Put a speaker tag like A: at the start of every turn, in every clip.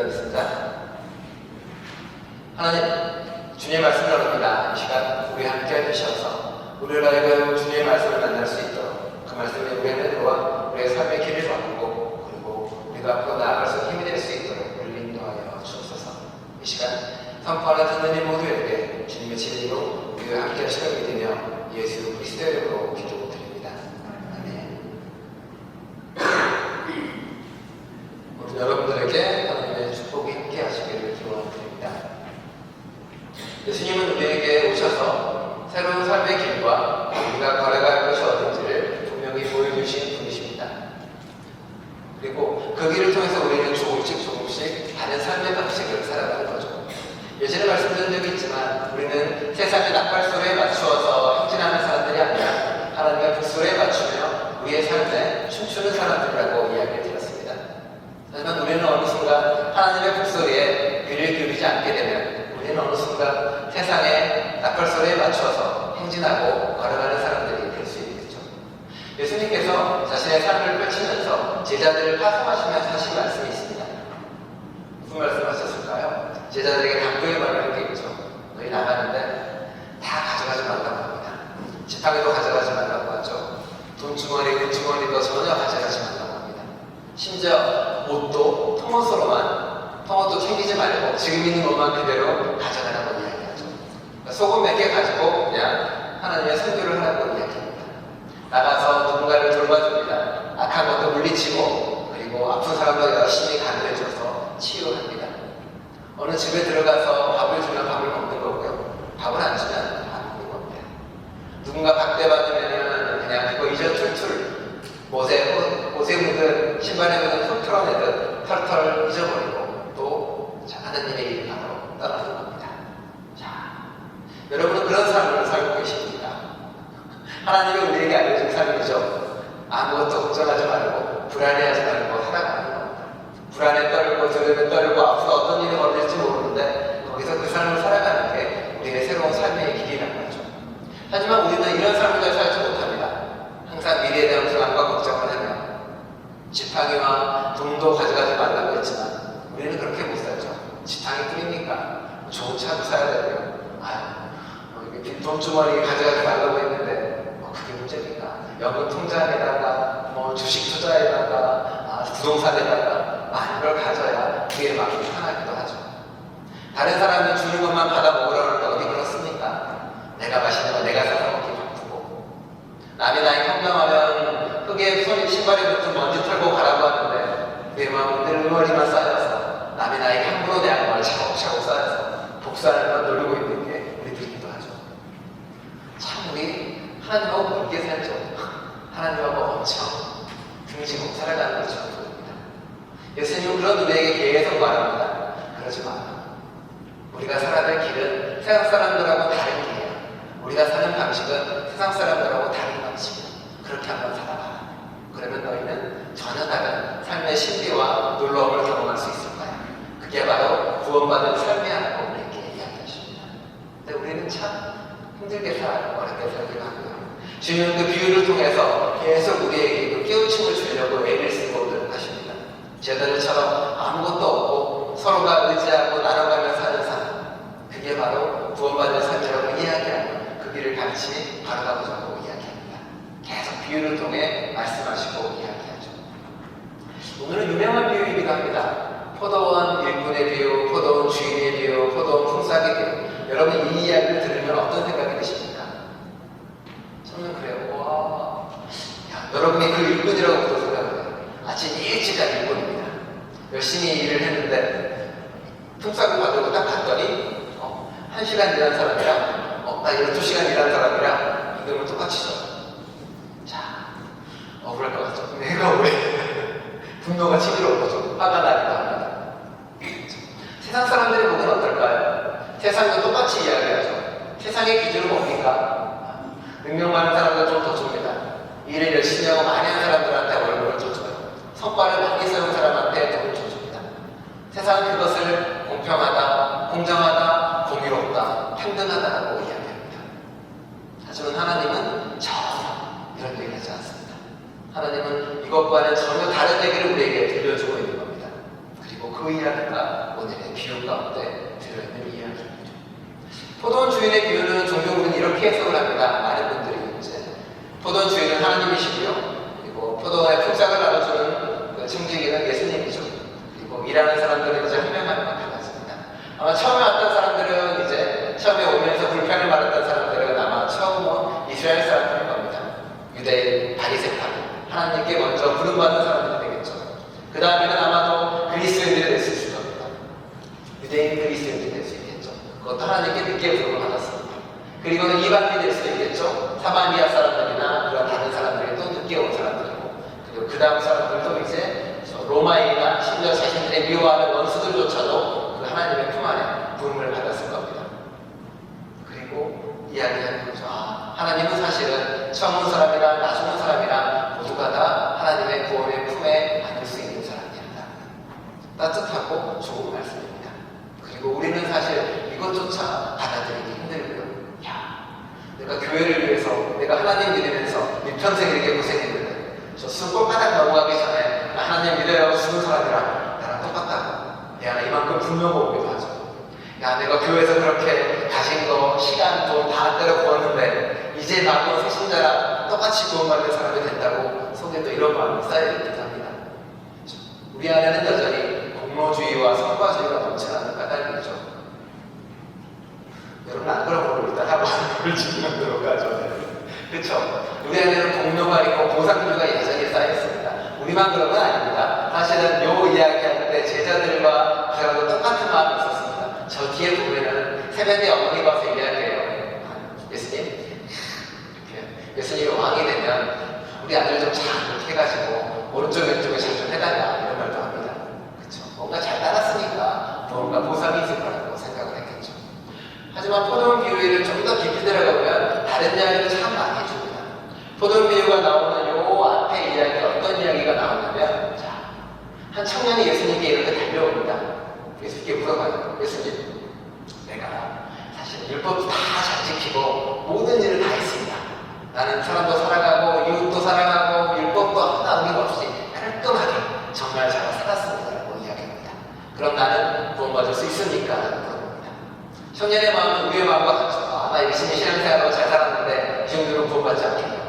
A: 기도하겠습니다. 하나님, 주님의 말씀을 나눕니다. 이 시간 우리 함께 해주셔서 우리를 하여금 주님의 말씀을 만날 수 있도록 그 말씀이 우리의 은혜와 우리의 삶의 길을 바꾸고 그리고 우리가 앞으로 나아갈 수 힘이 될 수 있도록 우리를 인도하여 주옵소서. 이 시간 선포하는 듣는 이 모두에게 주님의 진리로 우리와 함께 하시는 믿으며 예수 그리스도의 이름으로 기도드립니다. 아멘. 모든 여러분들에게 하나님의 축복이 함께 하시기를 기원드립니다. 예수님은 우리에게 오셔서 새로운 삶의 길과 우리가 걸어갈 것이 어딘지를 분명히 보여주신 분이십니다. 그리고 그 길을 통해서 우리는 조금씩 다른 삶의 방식을 살아가는 거죠. 예전에 말씀드린 적이 있지만 우리는 세상의 낙발소리에 맞추어서 행진하는 사람들이 아니라 하나님의 북소리에 맞추며 우리의 삶에 춤추는 사람들이라고 이야기를 드렸습니다. 하지만 우리는 어느 순간 하나님의 북소리에 귀를 기울이지 않게 되면 우리는 어느 순간 세상의 낙발소리에 맞추어서 행진하고 걸어가는 사람들이 될 수 있겠죠. 예수님께서 자신의 삶을 펼치면서 제자들을 파송하시면서 하신 말씀이 있습니다. 무슨 말씀하셨을까요? 제자들에게 당부의 말을 한 게 있죠. 너희 나가는데 다 가져가지 말라고 합니다. 지팡이도 가져가지 말라고 하죠. 돈주머니, 금주머니도 전혀 가져가지 말라고 합니다. 심지어 옷도 통옷도 챙기지 말고 지금 있는 옷만 그대로 가져가라고 이야기하죠. 그러니까 소금 몇 개 가지고 그냥 하나님의 선교를 하라고 이야기합니다. 나가서 누군가를 돌봐줍니다. 악한 것도 물리치고 그리고 아픈 사람도 열심히 간호해줘서 치유합니다. 어느 집에 들어가서 밥을 주면 밥을 먹는 거고요. 밥을 안 주면 안 먹는 겁니다. 누군가 박대받으면 그냥 그거 잊어 툴툴 옷에 묻은 신발에 묻은 툴 털어내듯 털털 잊어버리고 또 하나님의 이름으로 떠나는 겁니다. 자, 여러분은 그런 삶을 살고 계십니까? 하나님이 우리에게 알려준 삶이죠. 아무것도 걱정하지 말고 불안해하지 말고 살아가는 겁니다. 불안에 떨고 두려움에 떨고 앞으로 어떤 일이 벌어질지 모르는데 거기서 그 삶을 살아가는 게 우리의 새로운 삶의 길이라는 거죠. 하지만 우리는 이런 삶을 잘 살지 못합니다. 항상 미래에 대한 불안과 걱정을 하며 지팡이와 돈도 가져가지 말라고 했지만 우리는 그렇게 못 살죠. 지팡이 뿌리니까 좋은 차도 사야 되고요. 돈주머니 가져가지 말라고 했는데 그게 문제니까 연금 통장에다가 주식 투자에다가 부동산에다가 많은 걸 가져야 그게 마음이 편하기도 하죠. 다른 사람이 주는 것만 받아 먹으라는데 어디 그렇습니까? 내가 맛있는 거 내가 사서 먹기 바쁘고 남이 나이 평정하면 흙에 신발에 붙은 먼지 털고 가라고 하는데 내 마음은 늘 응어리만 쌓여서 남이 나이 함부로 내 양말 차곡차곡 쌓여서 복사하는 걸 누르고 있는 게 우리들이기도 하죠. 참 우리 하나님하고 멀게 살죠. 하나님하고 엄청 등지고 살아가는 것이 전부입니다. 예수님은 그런 우리에게 계속 말합니다. 그러지 마라. 우리가 살아야 될 길은 세상 사람들하고 다른 길이야. 우리가 사는 방식은 세상 사람들하고 다른 방식이야. 그렇게 한번 살아봐라. 그러면 너희는 전혀 다른 삶의 신비와 놀라움을 경험할 수 있을 거야. 그게 바로 구원받은 삶이라고 우리에게 이야기하십니다. 근데 우리는 참 힘들게 살아요. 어렵게 살기도 하고요. 주님은 그 비유를 통해서 계속 우리에게 그 깨우침을 주려고 애를 쓰고 하십니다. 제자들처럼 아무것도 없고 서로가 의지하고 나눠가며 사는 삶, 그게 바로 구원받는 삶이라고 이야기하고 그 길을 같이 걸어가보자고 이야기합니다. 계속 비유를 통해 말씀하시고 이야기하죠. 오늘은 유명한 비유이기도 합니다. 포도원 일꾼의 비유, 포도원 주인의 비유, 포도원 품삯의 비유. 여러분 이 이야기를 들으면 어떤 생각이 드십니까? 저는 그래요. 와, 여러분이 그 일꾼이라고 또 생각해요. 아침 일찍 간 일꾼입니다. 열심히 일을 했는데 품삯을 받으고 딱 갔더니 1시간 일한 사람이랑 나 이런 2시간 일한 사람이랑 임금을 똑같이 줘요. 자, 억울할 것 같죠? 내가 왜 분노가 치밀어 오죠. 화가 나기도 합니다. 세상 사람들이 보면 어떨까요? 세상도 똑같이 이야기하죠. 세상의 기준은 뭡니까? 능력 많은 사람들 좀 더 줍니다. 일을 열심히 하고 많이 한 사람들한테 월급을 더 줘요. 성과를 많이 세운 사람한테 돈을 더 줍니다. 세상은 그것을 공평하다, 공정하다, 공의롭다, 평등하다라고 이야기합니다. 하지만 하나님은 전혀 이런 얘기를 하지 않습니다. 하나님은 이것과는 전혀 다른 얘기를 우리에게 들려주고 있는 겁니다. 그리고 그 이야기가 오늘의 비유 가운데 들어있는 이야기입니다. 포도원 주인의 비유는 종종 우리는 이렇게 해석을 합니다. 많은 분들이 이제 포도원 주인은 하나님이시고요. 그리고 포도원의 품삯을 나눠주는 그 증지기는 예수님이죠. 그리고 일하는 사람들은 이제 한 명만 마찬가지입니다. 아마 처음에 왔던 사람들은 이제 처음에 오면서 불평을 말했던 사람들은 아마 처음 온 이스라엘 사람들일 겁니다. 유대인 바리새파들, 하나님께 먼저 부름받는 사람들이 되겠죠. 그 다음에는 아마도 그리스도인들이 될 수 있을 겁니다. 유대인 그리스도인들이 될 수 있겠죠. 그것도 하나님께 늦게 부름을 받았습니다. 그리고는 이방인이 될 수도 있겠죠. 사마리아 사람들이나 그런 다른 사람들이 또 늦게 온 사람들이고, 그리고 그 다음 사람들도 이제 로마인이나 심지어 자신들의 미워하는 원수들조차도 그 하나님의 품 안에 부름을 받았을 겁니다. 그리고 이야기하는 거죠. 하나님은 사실은 처음 온 사람이랑 나중 온 사람이랑 모두가 다 하나님의 구원의 품에 안을 수 있는 사람이었다. 따뜻하고 좋은 말씀입니다. 그리고 우리는 사실 이것조차 받아들이기 힘들고요. 내가 교회를 위해서, 내가 하나님 믿으면서 일평생 이렇게 고생했는데 저 수골바닥 넘어가기 전에 나 하나님 믿어요 죽은 사람이랑 나랑 똑같다고 야, 나 이만큼 분노가 오기도 하죠. 야, 내가 교회에서 그렇게 가진 거, 시간, 돈 다 때려 부었는데 이제 나도 새신자랑 똑같이 구원받는 사람이 된다고 속에 또 이런 마음이 쌓여있기도 합니다. 우리 안에는 여전히 공로주의와 성과주의가 넘쳐나는 까닭이죠. 여러분 안 그런 걸로 일단 하고 뭘 지금 들어가죠. 그렇죠? 우리 안에는 공로가 있고 보상주의가 여전히 쌓여있습니다. 우리만 그런 건 아닙니다. 사실은 요 이야기할 때 제자들과 저하고 똑같은 마음이 있었습니다. 저 뒤에 보면은 세배대 어머니가 와서 이야기해요. 예수님, 이렇게 예수님이 왕이 되면 우리 아들 좀 잘 이렇게 해가지고 오른쪽 왼쪽에 잘 좀 해달라 이런 말도 합니다. 그렇죠? 뭔가 잘 따랐으니까 뭔가 보상이 있을 거라고 생각을 했겠죠. 하지만 포도원 비유를 좀 더 깊이 들어가보면 다른 이야기도 참 많이 해줍니다. 포도원 비유가 나오는 요 앞에 이야기 어떤 이야기가 나오냐면 한 청년이 예수님께 이렇게 달려옵니다. 예수님께 물어봐요. 예수님, 내가 사실 율법도 다 잘 지키고 모든 일을 다 했습니다. 나는 사람도 사랑하고 이웃도 사랑하고 율법도 하나 어김없이 깔끔하게 정말 잘 살았습니다. 라고 이야기합니다. 그럼 나는 구원받을 수 있습니까? 라고 물어봅니다. 청년의 마음은 우리의 마음과 같죠. 나 열심히 신앙생활로 잘 살았는데 이 정도로 구원받지 않겠냐.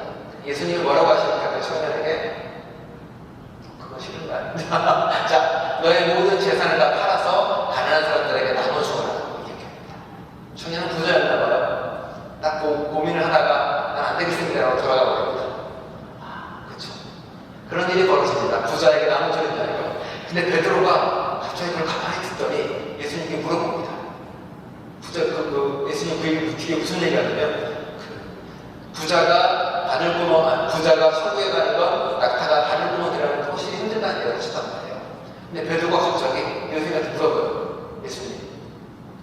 A: 예수님이 뭐라고 하십니까? 그 청년에게 그거 싫은 거 아닙니다. 자, 너의 모든 재산을 다 팔아서 가난한 사람들에게 나눠주어라고 얘기합니다. 청년은 부자였나 봐요. 딱 고민을 하다가 난 안 되겠습니다라고 돌아가 버립니다. 그렇죠. 그런 일이 벌어집니다. 부자에게 나눠주는 이야기가. 근데 베드로가 갑자기 그걸 가만히 듣더니 예수님께 물어봅니다. 예수님 그 얘기 뒤에 무슨 얘기하냐면 부자가 천국에 가는 건 낙타가 바늘구멍이라는 게 훨씬 힘들다는 얘기를 하셨단 말이에요. 근데 베드로가 갑자기 예수님한테 물어봐요. 예수님,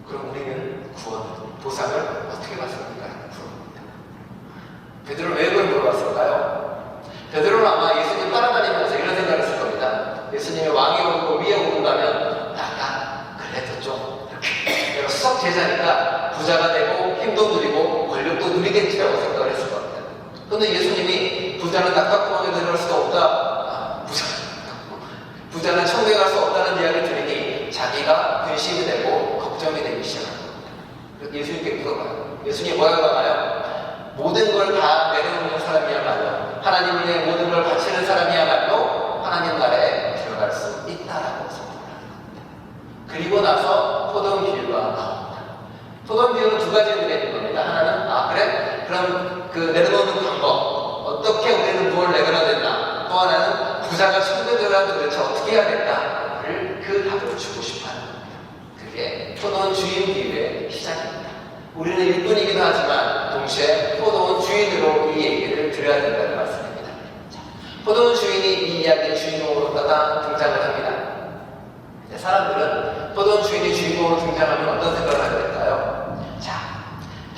A: 그럼 우리는 구원, 보상을 어떻게 받습니까? 라고 물어봅니다. 베드로는 왜 그걸 물어봤을까요? 베드로는 아마 예수님 따라다니면서 이런 생각을 했을 겁니다. 예수님이 왕이 오르고 위에 오른다면 나가 그래도 좀 이렇게 내가 수석 제자니까 부자가 되고 힘도 누리고 권력도 누리겠지라고 생각을 했을 겁니다. 그런데 예수님이 부자는 낙타구멍에 들어갈 수가 없다. 부자는 천국에 갈 수 없다는 이야기를 들으니 자기가 근심이 되고 걱정이 되기 시작합니다. 예수님께 물어봐요. 예수님이 뭐라고 하나요? 모든 걸 다 내려놓는 사람이야말로 하나님을 위해 모든 걸 바치는 사람이야말로 하나님 나라에 들어갈 수 있다라고 선포합니다. 그리고 나서 포도원 비유가 나옵니다. 포도원 비유는 두 가지 의미가 있는 겁니다. 하나는 그래? 그럼 그 내려놓는 방법 어떻게 우리는 무엇을 내려놔야 된다. 또 하나는 부자가 천국에 들어가면 도대체 어떻게 해야 될까를 그 답을 주고 싶어하는 겁니다. 그게 포도원 주인 비유의 시작입니다. 우리는 일꾼이기도 하지만 동시에 포도원 주인으로 이 얘기를 들어야 된다는 말씀입니다. 포도원 주인이 이 이야기의 주인공으로 따라 등장을 합니다. 사람들은 포도원 주인이 주인공으로 등장하면 어떤 생각을 하게 될까요?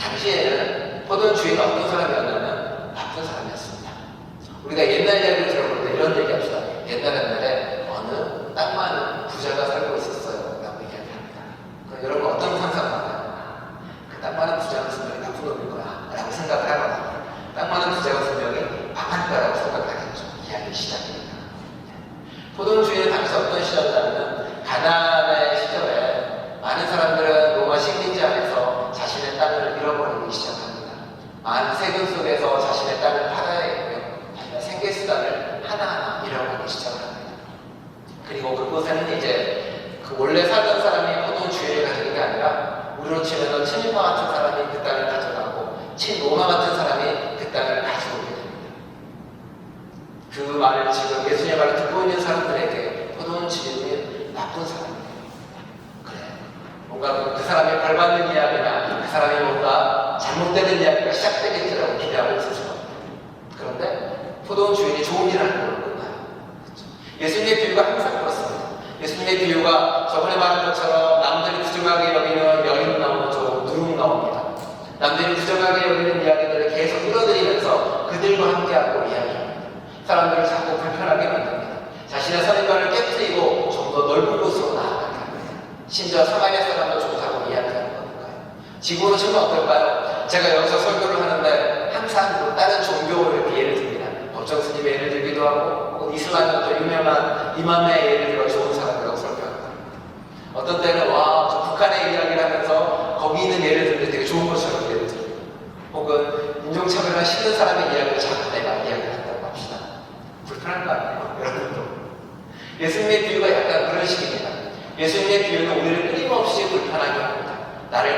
A: 당시에는 포도원 주인은 어떤 사람이었냐면 나쁜 사람이었습니다. 우리가 옛날 이야기를 들어볼 때 이런 얘기 합시다. 옛날에 어느 딱 많은 부자가 살고 있었어요. 라고 이야기합니다. 그럼 여러분 어떤 상상하나요? 그 딱 많은 부자가 분명히 나쁜 놈일 거야. 라고 생각을 하거나 딱 많은 부자가 분명히 망할 거라고 생각하겠죠. 이야기의 시작입니다. 포도원 주인은 당시 어떤 시절이냐면 가나안 사람들은 로마 식민지 안에서 자신의 땅을 잃어버리기 시작합니다. 많은 세금 속에서 자신의 땅을 팔아야 했고요. 자신의 생계수단을 하나하나 잃어버리기 시작합니다. 그리고 그곳에는 이제 그 원래 살던 사람이 포도원 주인을 가지는 게 아니라 우리로 치면 친일파 같은 사람이 그 땅을 가져가고 친로마 같은 사람이 그 땅을 가지고 오게 됩니다. 그 말을 지금 예수님의 말을 듣고 있는 사람들에게 포도원 주인은 나쁜 사람이에요. 그래, 뭔가 그 사람이 벌받는 이야기나 그 사람이 뭔가 잘못되는 이야기가 시작되겠지라고 기대하고 있을 수가 없어요. 그런데 포도원 주인이 좋은 일을 하는 걸 끝나요. 그렇죠? 예수님의 비유가 항상 그렇습니다. 예수님의 비유가 저번에 말한 것처럼 남들이 부정하게 여기는 여인 나오죠. 누룩 나옵니다. 남들이 부정하게 여기는 이야기들을 계속 끌어들이면서 그들과 함께하고 이야기합니다. 사람들을 자꾸 불편하게 만듭니다. 자신의 선입관을 깨뜨리고 좀 더 넓은 곳으로 나아가게 합니다. 심지어 사마리아 사람도 좋다고 이야기하는 거니까요. 지금으로 치면 어떨까요? 제가 여기서 설교를 하는데 항상 다른 종교를 예를 듭니다. 법정 스님의 예를 들기도 하고 이슬람의 또 유명한 이맘의 예를 들어 좋은 사람이라고 설교합니다. 어떤 때는 저 북한의 이야기를 하면서 거기 있는 예를 들는데 되게 좋은 것처럼 예를 들고 혹은 인종차별가 싫은 사람의 이야기를 자꾸 내가 이야기를 한다고 합시다. 불편한 거 아니에요? 여러분도. 예수님의 비유가 약간 그런 식입니다. 예수님의 비유는 우리를 끊임없이 불편하게 합니다. 나를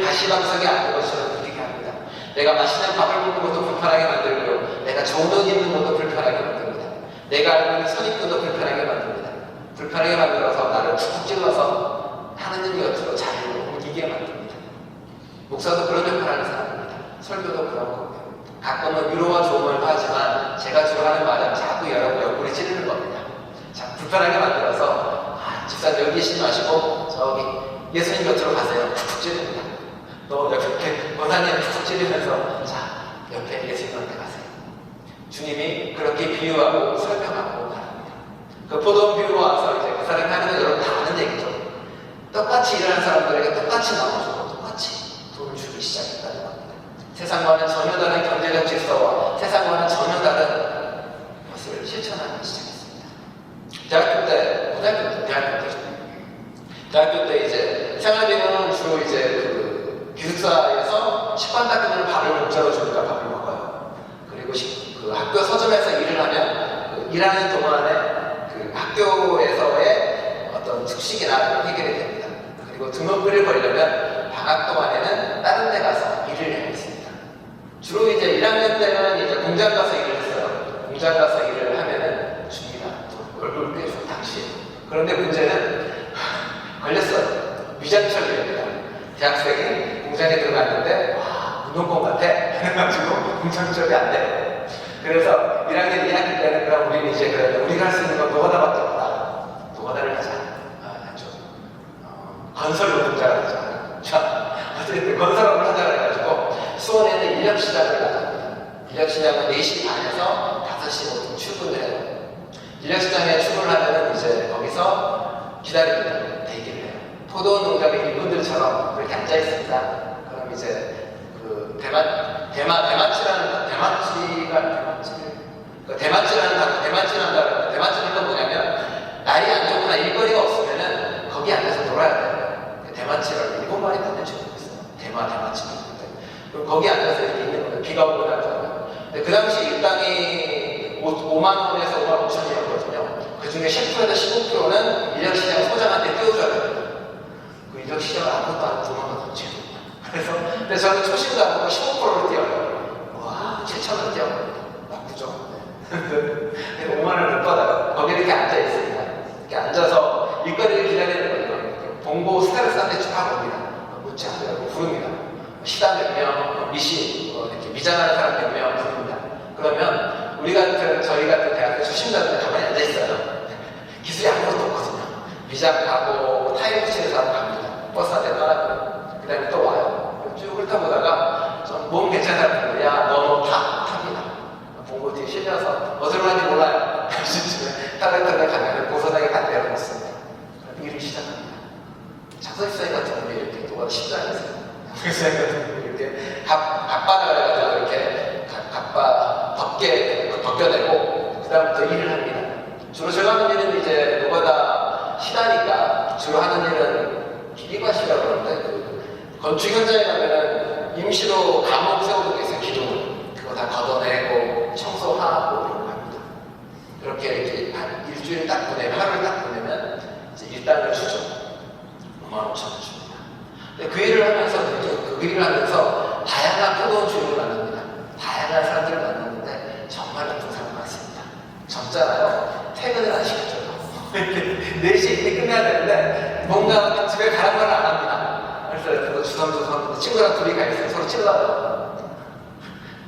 A: 가시방석에 앉는 것처럼 느끼게 합니다. 내가 맛있는 밥을 먹는 것도 불편하게 만들고요. 내가 좋은 옷 입는 것도 불편하게 만듭니다. 내가 알고 있는 선입견도 불편하게 만듭니다. 불편하게 만들어서 나를 툭툭 찔러서 하느님 곁으로 자리로 옮기게 만듭니다. 목사도 그런 역할을 하는 사람입니다. 설교도 그런 겁니다. 가끔은 위로와 조언을 하지만 제가 주로 하는 말은 자꾸 여러분 옆구리 찌르는 겁니다. 자, 불편하게 만들어서 집사님 여기 계시지 마시고 저기 예수님 곁으로 가세요. 툭툭 찌릅니다. 또 옆에 권사님 툭툭 찌르면서 자 옆에 예수님한테 가세요. 주님이 그렇게 비유하고 설명하고 가랍니다. 그 포도원 비유로 와서 이제 그 사람이 하는 건 여러분 다 아는 얘기죠. 똑같이 일하는 사람들에게 똑같이 나눠주고 똑같이 돈을 주기 시작했다는 겁니다. 세상과는 전혀 다른 경제적 질서와 세상과는 전혀 다른 것을 실천하기 시작했습니다. 대학교 때, 대학교 때 이제 생활비는 주로 이제 그 기숙사에서 식판닦이는 밥을 공짜로 주니까 밥을 먹어요. 그리고 그 학교 서점에서 일을 하면 그 일하는 동안에 그 학교에서의 어떤 특식이나 해결이 됩니다. 그리고 등록금을 벌려면 방학 동안에는 다른 데 가서 일을 해야 했습니다. 주로 이제 1학년 때는 이제 공장 가서 일을 했어요. 공장 가서 일을 하면은 줍니다. 얼굴 꽤 줘, 당시. 그런데 문제는 걸렸어요. 위장철입니다. 대학생이 공장에 들어갔는데 운동권 같아. 그래가지고 공장 취업이 안 돼. 그래서 1학년, 2학년 때는 그럼 우리는 이제 그래 우리가 할 수 있는 건 노가다밖에 없다. 노가다를 하자. 건설 노동자가 되자. 자, 어쨌든 건설업을 하자 그래가지고 수원에는 인력시장을 나갑니다. 인력시장은 4시 반에서 5시 보통 출근을 해요. 인력시장에 출근하면은 이제 거기서 기다립니다. 대기를 해요. 포도원 농장의 일꾼들처럼 그렇게 앉아있습니다. 그럼 이제 그 대만치라는 건 뭐냐면 날이 안 좋거나 일거리가 없으면은 거기 앉아서 놀아야 돼요. 대만치라고 일본말이 맞는지 모르겠어요. 대만치. 그럼 거기 앉아서 이렇게 있는 거예요. 비가 오고 나잖아요. 근데 그 당시 일당이 5만 원에서 5만 5천이었거든요. 그 중에 10%에서 15%는 인력시장 소장한테 띄워줘야 됩니다. 그 인력시장을 아무것도 안 도망가서 제도. 그래서 근데 저는 초심도 안 하고 15%를 띄워요. 와, 7,000원 띄워요. 나쁘죠? 근데 5만 원을 못 받아요. 거기 이렇게 앉아있습니다. 이렇게 앉아서 일거리를 기다리는 거예요. 봉고 스타일스한테 쭉 옵니다. 묻지 않으라고 부릅니다. 시다 몇 명, 미신, 이렇게 미장하는 사람 몇 명 부릅니다. 그러면 저희 같은 대학교 초심자들은 가만히 앉아있어요. 기술이 아무것도 없거든요. 미장 가고 타일 붙이는 사람 갑니다. 버스 한 대 떠나고 그 다음에 또 와요. 쭉 훑어보다가 좀 몸 괜찮은 사람들 야 너 탑니다. 봉고 뒤에 실려서 어디로 가는지 몰라요. 타닥타닥 가면 고소당에 간대로 놓습니다. 일을 시작합니다. 작성시사회 같은 분이 이렇게 누가 십자에서 작성시사회 같은 분이 이렇게 갑바라 그래가지고 이렇게 갑바 벗겨내고 그 다음부터 일을 합니다. 주로 제가 하는 일은 이제 노가다 시다니까 주로 하는 일은 기리밭이라고 그러는데 그 건축 현장에 가면은 임시로 감옥 세워두고 있어요. 기둥을. 그거 다 걷어내고 청소하고 이런 거 합니다. 그렇게 이렇게 한 일주일 딱 보내면, 하루를 딱 보내면 이제 일당을 주죠. 55,000원 줍니다. 근데 그 일을 하면서, 그 일을 하면서 다양한 포도원 주인을 만납니다. 다양한 사람들을 만났는데 정말 나쁜 사람 같습니다. 젊잖아요. 퇴근을 안 시켜줘요. 4시에 일이 끝내야 되는데 뭔가 집에 가란 말을 안 합니다. 그래서 그거 주섬주섬 친구랑 둘이 가 있어요. 서로 찔러요.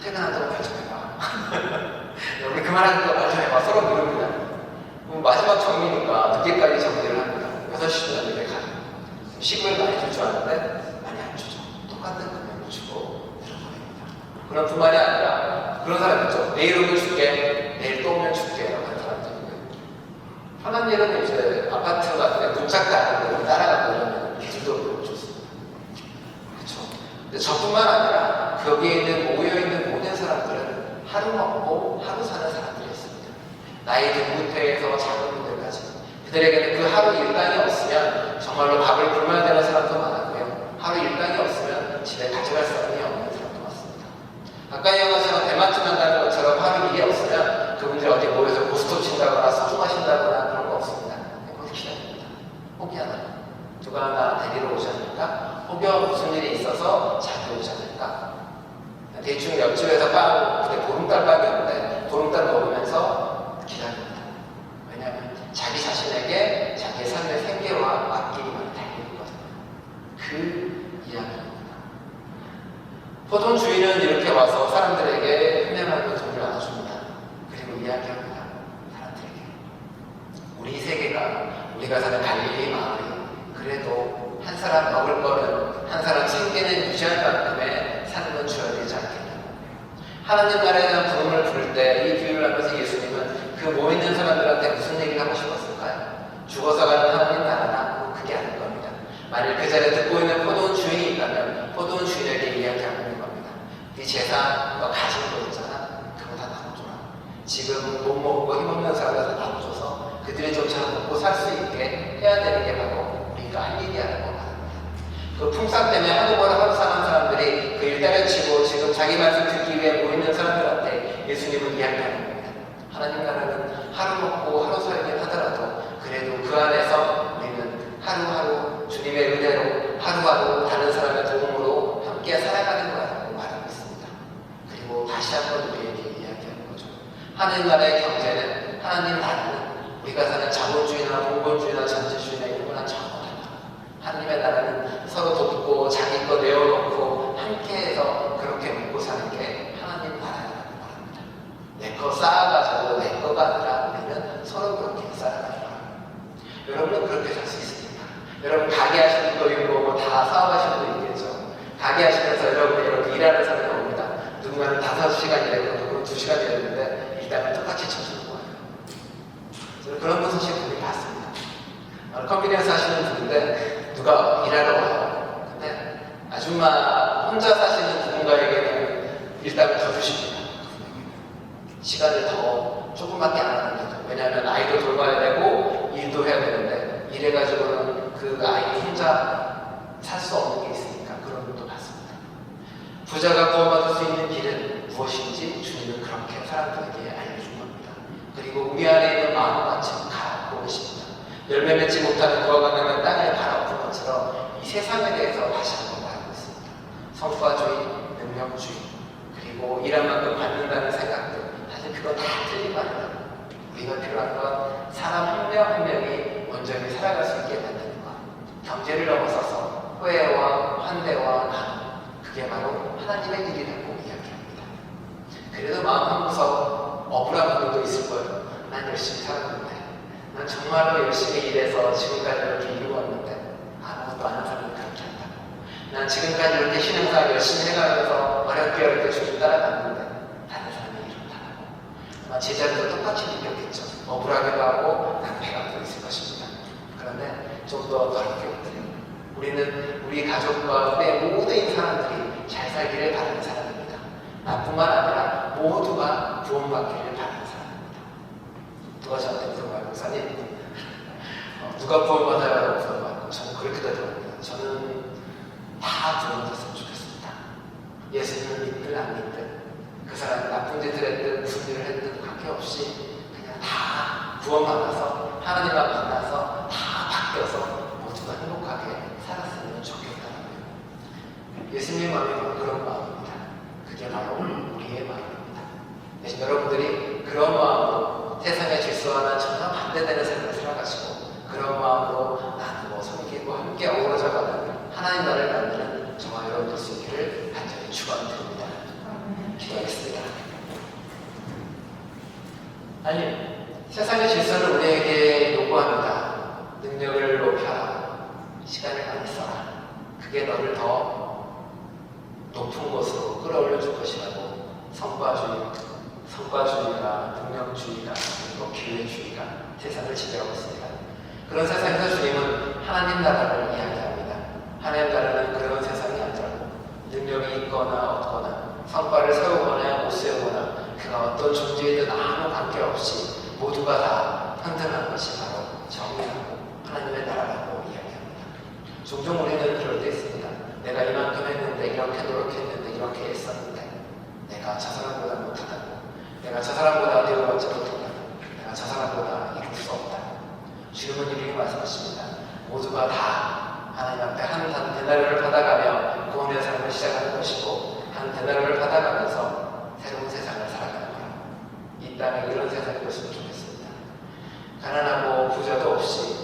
A: 퇴근한다고 말 좀 해봐. 우리 그만하는 거 말 좀 해봐. 서로 미룹니다. 마지막 정리니까 늦게까지 정리를 합니다. 6시쯤 집에 가요. 시급을 많이 줄 줄 알았는데 많이 안 주죠. 똑같은 금액을 주고 들어보냅니다. 그런 뿐만이 아니라 그런 사람 있죠. 내일 오면 줄게, 내일 또 오면 줄게 라고 하는 사람들이 있고요. 편한 일은 이제 아파트 같은 데 문짝 닫는 거 따라가고 이러면 기술적으로 좋습니다. 그렇죠. 근데 저뿐만 아니라 거기에 있는 모여있는 모든 사람들은 하루 먹고 하루 사는 사람들이었습니다. 나이 든 무태에서 작은 분들까지 그들에게는 그 하루 일당이 없으면 정말로 밥을 굶어야 되는 사람도 많았고요. 하루 일당이 없으면 집에 가져갈 사람이 없는 사람도 많습니다. 아까 이야기하신 대마트 간다는 것처럼 하루 일이 없으면 그분들이 어디 모여서 고스톱 친다거나 소주 마신다거나 그런 거 없습니다. 거기서 기다립니다. 혹이 하나요? 누가 나 데리러 오지 않을까? 혹여 무슨 일이 있어서 자기 오지 않을까? 대충 옆집에서 빵, 그때 보름달 빵이었는데 보름달 먹으면서 기다립니다. 왜냐하면 자기 자신에게 자기의 삶의 생계와 앞길이 많이 달려있거든요. 그 이야기입니다. 포도원 주인은 이렇게 와서 사람들에게 흔해하는 돈을 나눠줍니다. 그리고 이야기합니다. 사람들에게. 우리 세계가, 우리가 사는 갈릴리 마을이 그래도 한 사람 먹을 거는, 한 사람 생계는 유지할 만큼의 삶은 줘야 되지 않겠냐. 하나님 나라에 대한 부름을 부를 때 이 비유를 하면서 예수님은 그 모이는 사람들한테 무슨 얘기를 하고 싶었을까요? 죽어서 가는 하나님 나라나 그게 아닐 겁니다. 만일 그 자리에 듣고 있는 포도원 주인이 있다면 포도원 주인에게 이야기하는 겁니다. 네 재산, 너 가진 거 있잖아. 그거 다 나눠줘라. 지금 못 먹고 힘없는 사람한테 나눠줘서 그들이 좀 잘 먹고 살 수 있게 해야 되는 게 바로 우리가 할 일이라는 겁니다. 그 풍상 때문에 한국어를 하루 사는 사람들이 그 일 때려치고 지금 자기 말씀 듣기 위해 모이는 사람들한테 예수님은 이야기하는 겁니다. 하나님 나라는 하루 먹고 하루 살긴 하더라도 그래도 그 안에서 우리는 하루하루 주님의 은혜로 하루하루 다른 사람의 도움으로 함께 살아가는 거라고 말하고 있습니다. 그리고 다시 한번 우리에게 이야기하는 거죠. 하나님 나라의 경제는, 하나님 나라는 우리가 사는 자본주의나 공본주의나 전체주의나 이런 거랑 전혀 달라요. 하나님의 나라는 서로 돕고 자기 거 내어놓고 함께해서 그렇게 먹고 사는 게 하나님 나라라고 말합니다. 내 거 쌓아가지고 내 거가 아니라 우리는 서로 그렇게 살아가는 거예요. 여러분은 그렇게 살 수 있습니까? 여러분 가게 하시는 거 있고 뭐 다 사업하시는 거 있겠죠. 가게 하시면서 여러분이 이렇게 일하는 사람이 옵니다. 누군가는 5시간 일했고 누구는 2시간 일했는데 일단은 똑같이 쳐주는 거예요. 저는 그런 분 사실 분이 봤습니다. 컨비니언스 하시는 분인데 누가 일하러 와요. 근데 아줌마 혼자 사시는 누군가에게는 일단은 더 주십니다. 시간을 더 조금밖에 안 하는데도. 왜냐하면 아이도 돌봐야 되고 일도 해야 되는데 이래가지고는 그 아이 혼자 살 수 없는 게 있으니까 그런 것도 봤습니다. 부자가 구원받을 수 있는 길은 무엇인지 주님은 그렇게 사람들에게 알려준 겁니다. 그리고 우리 안에 있는 마음같이 갈아엎고 계십니다. 열매 맺지 못하는 그와 같은 땅을 갈아엎은 것처럼 이 세상에 대해서 다시 한번 말하고 있습니다. 성과주의, 능력주의, 그리고 일한 만큼 받는다는 생각들, 사실 그거 다 틀린 말이에요. 우리가 필요한 건 사람 한 명 한 명이 온전히 살아갈 수 있게 만드는 것. 경제를 넘어서서 후회와 환대와 나눔, 그게 바로 하나님의 일이라고 이야기합니다. 그래도 마음 한구석 억울한 부분도 있을 거예요. 난 열심히 살았는데, 난 정말로 열심히 일해서 지금까지 이렇게 이루고 왔는데 아무것도 안 한 사람은 그렇게 한다고. 난 지금까지 이렇게 신앙생활 열심히 해가면서 어렵게 주님 따라갔는데 다른 사람이 이렇다고. 아마 제자들도 똑같이 느꼈겠죠. 억울하기도 하고 낭패가 또 있을 것입니다. 그런데 좀 더 넓게 보세요. 우리는 우리 가족과 내 모든 사람들이 잘 살기를 바라는 사람입니다. 나뿐만 아니라 모두가 구원받기를 바라는 사람입니다. 누가 저한테 물어봐요, 목사님? 누가 구원받아요? 라고 물어봐요. 저는 그렇게 되더라고요. 저는 안 믿든 그 사람이 나쁜 짓을 했든 무슨 일을 했든 관계없이 그냥 다 구원받아서 하나님과 만나서 다 바뀌어서 모두가 행복하게 살았으면 좋겠다는 거예요. 예수님의 마음이 바로 그런 마음입니다. 그게 바로 우리의 마음입니다. 대신 여러분들이 그런 마음으로 세상의 질서와는 전혀 반대되는 삶을 살아가시고 그런 마음으로 나는 섬기고 함께 어우러져가는 하나님 나라를 만드는 저와 여러분들 수 있기를 간절히 축원드립니다. 기도하겠습니다. 하나님, 세상의 질서를 우리에게 요구합니다. 능력을 높여라. 시간을 많이 써라. 그게 너를 더 높은 곳으로 끌어올려 줄 것이라고 성과주의가, 능력주의가, 그리고 기회주의가 세상을 지배하고 있습니다. 그런 세상에서 주님은 하나님 나라를 이야기합니다. 하나님 나라는 그런 세상이 아니라고 능력이 있거나 없거나 성과를 세우거나 못 세우거나 그가 어떤 존재이든 아무 관계없이 모두가 다 평등한 것이 바로 정의라고 하나님의 나라라고 이야기합니다. 종종 우리는 그럴 때 있습니다. 내가 이만큼 했는데 이렇게 노력했는데 이렇게 했었는데 내가 저 사람보다 못하다고 내가 저 사람보다 되어받지 못한다고 내가 저 사람보다 이룰 수 없다고 주님은 이렇게 말씀하십니다. 모두가 다 하나님 앞에 한 데나리오를 받아가며 구원의 삶을 시작하는 것이고 한 데나리오를 받아가면서 새로운 세상을 살아가는 거예요. 이 땅에 이런 세상이 됐으면 좋겠습니다. 가난하고 부자도 없이